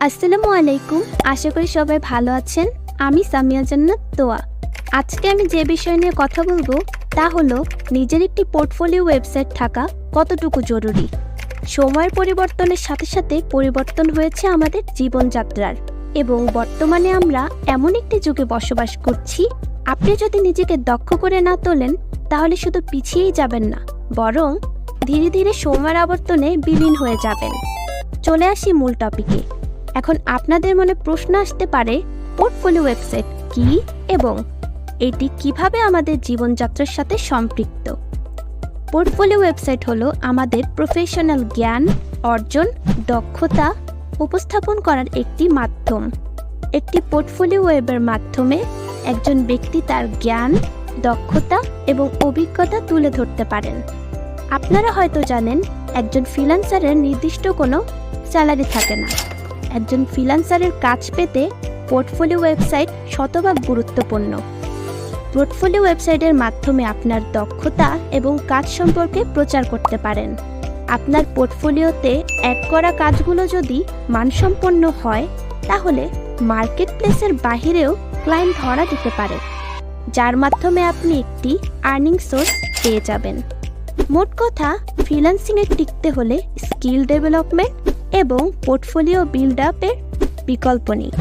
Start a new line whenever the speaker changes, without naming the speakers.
আসসালামু আলাইকুম। আশা করি সবাই ভালো আছেন। আমি সামিয়া জান্নাত তোয়া। আজকে আমি যে বিষয় নিয়ে কথা বলবো তা হলো নিজের একটি পোর্টফোলিও ওয়েবসাইট থাকা কতটুকু জরুরি। সময়ের পরিবর্তনের সাথে সাথে পরিবর্তন হয়েছে আমাদের জীবনযাত্রার, এবং বর্তমানে আমরা এমন একটি যুগে বসবাস করছি, আপনি যদি নিজেকে দক্ষ করে না তোলেন তাহলে শুধু পিছিয়েই যাবেন না, বরং ধীরে ধীরে সময়ের আবর্তনে বিলীন হয়ে যাবেন। চলে আসি মূল টপিকে। এখন আপনাদের মনে প্রশ্ন আসতে পারে, পোর্টফোলিও ওয়েবসাইট কি এবং এটি কিভাবে আমাদের জীবনযাত্রার সাথে সম্পৃক্ত। পোর্টফোলিও ওয়েবসাইট হলো আমাদের প্রফেশনাল জ্ঞান অর্জন, দক্ষতা উপস্থাপন করার একটি মাধ্যম। একটি পোর্টফোলিও ওয়েবের মাধ্যমে একজন ব্যক্তি তার জ্ঞান, দক্ষতা এবং অভিজ্ঞতা তুলে ধরতে পারেন। আপনারা হয়তো জানেন, একজন ফ্রিল্যান্সারের নির্দিষ্ট কোনো স্যালারি থাকে না। একজন ফ্রিল্যান্সারের কাজ পেতে পোর্টফোলিও ওয়েবসাইট শতভাগ গুরুত্বপূর্ণ। পোর্টফোলিও ওয়েবসাইটের মাধ্যমে আপনার দক্ষতা এবং কাজ সম্পর্কে প্রচার করতে পারেন। আপনার পোর্টফোলিওতে অ্যাড করা কাজগুলো যদি মানসম্পন্ন হয়, তাহলে মার্কেট প্লেসের বাহিরেও ক্লায়েন্ট ধরা দিতে পারে, যার মাধ্যমে আপনি একটি আর্নিং সোর্স পেয়ে যাবেন। মোট কথা, ফ্রিল্যান্সিংয়ে টিকতে হলে স্কিল ডেভেলপমেন্ট এবং পোর্টফোলিও বিল্ড আপের বিকল্প নেই।